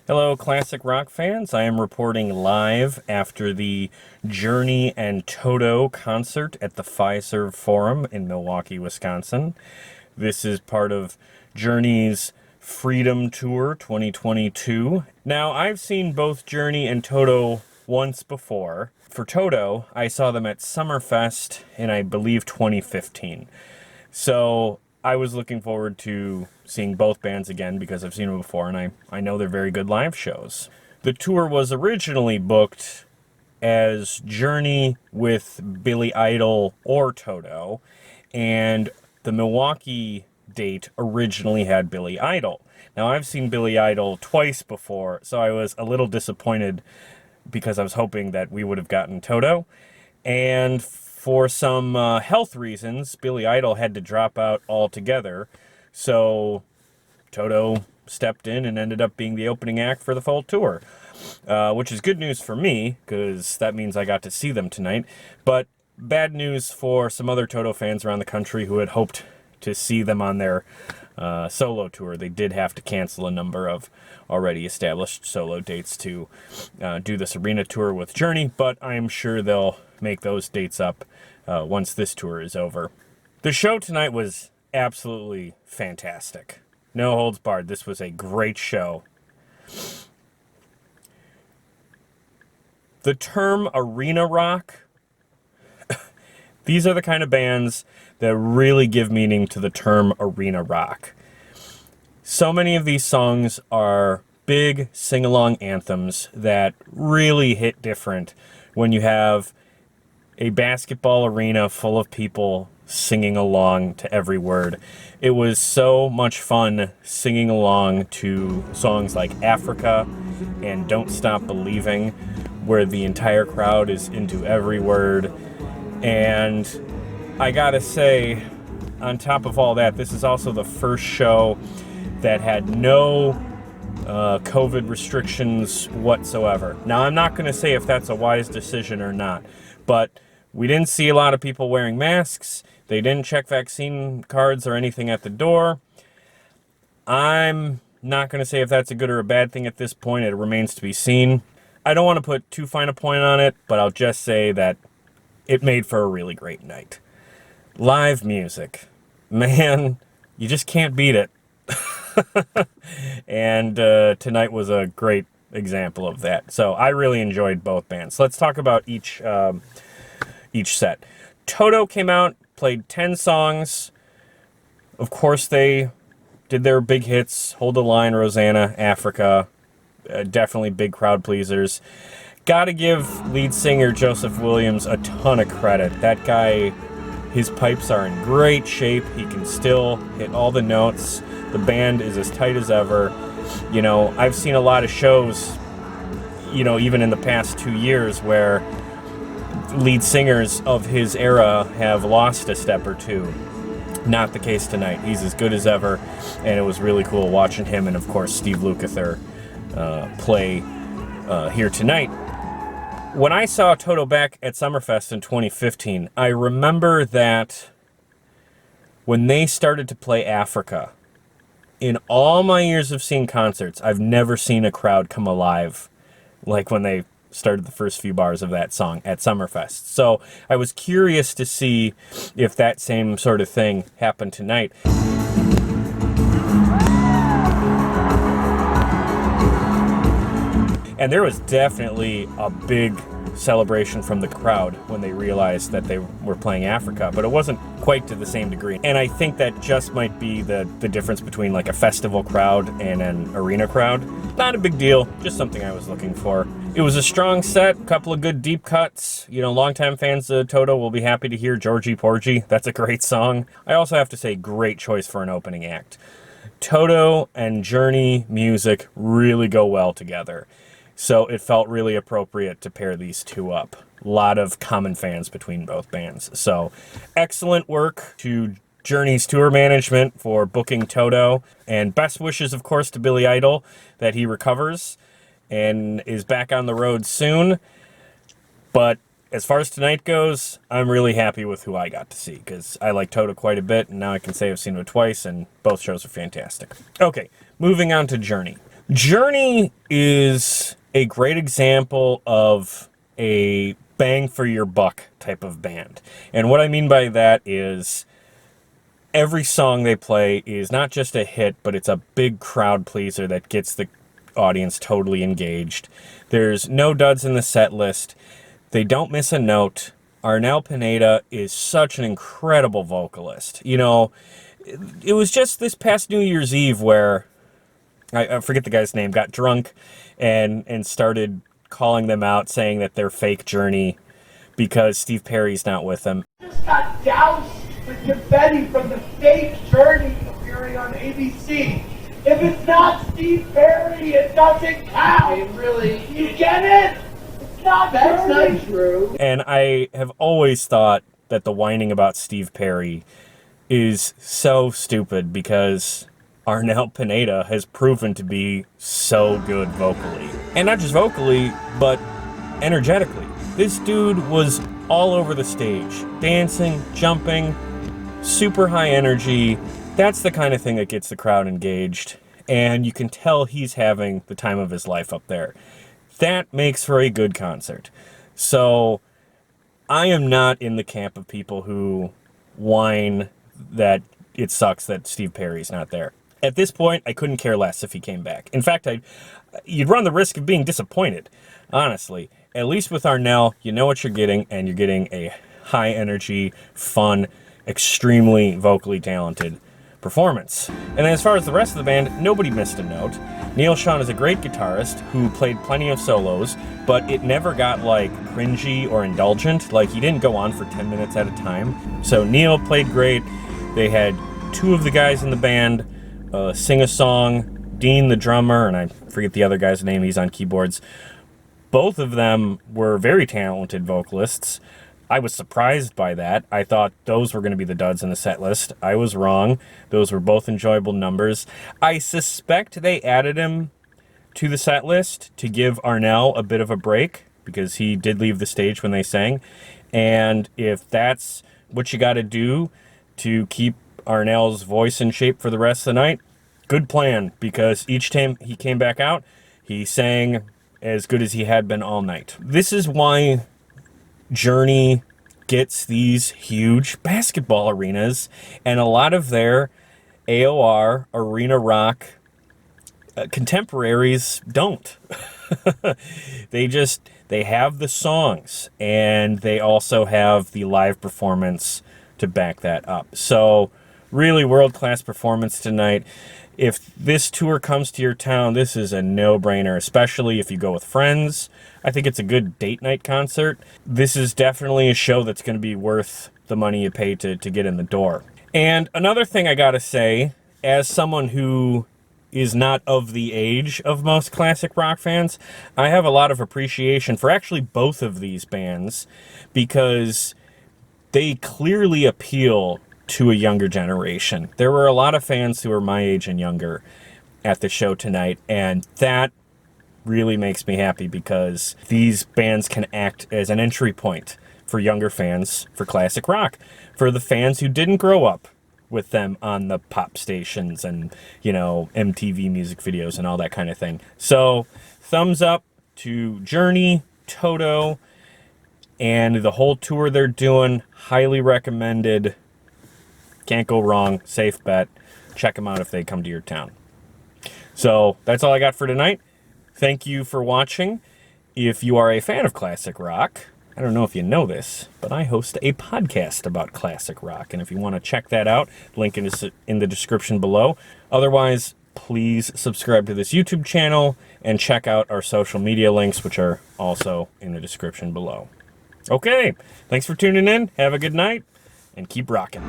Hello, classic rock fans. I am reporting live after the Journey and Toto concert at the Fiserv Forum in Milwaukee, Wisconsin. This is part of Journey's Freedom Tour 2022. Now, I've seen both Journey and Toto once before. For Toto, I saw them at Summerfest in, I believe, 2015. So I was looking forward to seeing both bands again because I've seen them before and I know they're very good live shows. The tour was originally booked as Journey with Billy Idol or Toto, and the Milwaukee date originally had Billy Idol. Now, I've seen Billy Idol twice before, so I was a little disappointed because I was hoping that we would have gotten Toto. And for some health reasons, Billy Idol had to drop out altogether. So Toto stepped in and ended up being the opening act for the full tour, which is good news for me because that means I got to see them tonight. But bad news for some other Toto fans around the country who had hoped to see them on their solo tour. They did have to cancel a number of already established solo dates to do this arena tour with Journey, but I'm sure they'll make those dates up once this tour is over. The show tonight was absolutely fantastic. No holds barred. This was a great show. The term arena rock, these are the kind of bands that really give meaning to the term arena rock. So many of these songs are big sing-along anthems that really hit different when you have a basketball arena full of people singing along to every word. It was so much fun singing along to songs like Africa and Don't Stop Believing, where the entire crowd is into every word. And I gotta say, on top of all that, this is also the first show that had no COVID restrictions whatsoever. Now, I'm not gonna say if that's a wise decision or not, but we didn't see a lot of people wearing masks. They didn't check vaccine cards or anything at the door. I'm not going to say if that's a good or a bad thing at this point. It remains to be seen. I don't want to put too fine a point on it, but I'll just say that it made for a really great night. Live music. Man, you just can't beat it. And tonight was a great example of that. So I really enjoyed both bands. Let's talk about each set. Toto came out, played 10 songs. Of course, they did their big hits, Hold the Line, Rosanna, Africa. Definitely big crowd pleasers. Gotta give lead singer Joseph Williams a ton of credit. That guy, his pipes are in great shape. He can still hit all the notes. The band is as tight as ever. You know, I've seen a lot of shows, you know, even in the past 2 years where lead singers of his era have lost a step or two. Not the case tonight. He's as good as ever, and it was really cool watching him and, of course, Steve Lukather play here tonight. When I saw Toto back at Summerfest in 2015, I remember that when they started to play Africa, in all my years of seeing concerts, I've never seen a crowd come alive like when they started the first few bars of that song at Summerfest. So I was curious to see if that same sort of thing happened tonight. And there was definitely a big celebration from the crowd when they realized that they were playing Africa, but it wasn't quite to the same degree. And I think that just might be the difference between like a festival crowd and an arena crowd. Not a big deal, just something I was looking for. It was a strong set, a couple of good deep cuts. You know, longtime fans of Toto will be happy to hear Georgie Porgy. That's a great song. I also have to say, great choice for an opening act. Toto and Journey music really go well together. So it felt really appropriate to pair these two up. A lot of common fans between both bands. So excellent work to Journey's tour management for booking Toto. And best wishes, of course, to Billy Idol that he recovers and is back on the road soon. But as far as tonight goes, I'm really happy with who I got to see because I like Toto quite a bit, and now I can say I've seen him twice, and both shows are fantastic. Okay, moving on to Journey. Journey is a great example of a bang for your buck type of band. And what I mean by that is every song they play is not just a hit, but it's a big crowd pleaser that gets the audience totally engaged. There's no duds in the set list. They don't miss a note. Arnel Pineda is such an incredible vocalist. You know, it was just this past New Year's Eve where, I forget the guy's name, got drunk and started calling them out, saying that they're fake Journey because Steve Perry's not with them. Just got doused with confetti from the fake Journey appearing on ABC. If it's not Steve Perry, it doesn't count. It really, you get it? It's not That's Journey. Not true. And I have always thought that the whining about Steve Perry is so stupid because Arnel Pineda has proven to be so good vocally. And not just vocally, but energetically. This dude was all over the stage, dancing, jumping, super high energy. That's the kind of thing that gets the crowd engaged. And you can tell he's having the time of his life up there. That makes for a good concert. So I am not in the camp of people who whine that it sucks that Steve Perry's not there. At this point, I couldn't care less if he came back. In fact, you'd run the risk of being disappointed, honestly. At least with Arnel, you know what you're getting, and you're getting a high-energy, fun, extremely vocally talented performance. And as far as the rest of the band, nobody missed a note. Neil Schon is a great guitarist who played plenty of solos, but it never got, like, cringy or indulgent. Like, he didn't go on for 10 minutes at a time. So Neil played great. They had two of the guys in the band sing a song. Dean, the drummer, and I forget the other guy's name, he's on keyboards. Both of them were very talented vocalists. I was surprised by that. I thought those were going to be the duds in the set list. I was wrong. Those were both enjoyable numbers. I suspect they added him to the set list to give Arnel a bit of a break because he did leave the stage when they sang. And if that's what you got to do to keep Arnel's voice in shape for the rest of the night, good plan, because each time he came back out, he sang as good as he had been all night. This is why Journey gets these huge basketball arenas, and a lot of their AOR, arena rock contemporaries don't. They have the songs, and they also have the live performance to back that up. So really world-class performance tonight. If this tour comes to your town, this is a no-brainer, especially if you go with friends. I think it's a good date night concert. This is definitely a show that's going to be worth the money you pay to get in the door. And another thing I gotta say, as someone who is not of the age of most classic rock fans, I have a lot of appreciation for actually both of these bands because they clearly appeal to a younger generation. There were a lot of fans who are my age and younger at the show tonight, and that really makes me happy because these bands can act as an entry point for younger fans for classic rock, for the fans who didn't grow up with them on the pop stations and, you know, MTV music videos and all that kind of thing. So, thumbs up to Journey, Toto, and the whole tour they're doing. Highly recommended. Can't go wrong. Safe bet. Check them out if they come to your town. So that's all I got for tonight. Thank you for watching. If you are a fan of classic rock, I don't know if you know this, but I host a podcast about classic rock. And if you want to check that out, link is in the description below. Otherwise, please subscribe to this YouTube channel and check out our social media links, which are also in the description below. Okay, thanks for tuning in. Have a good night and keep rocking.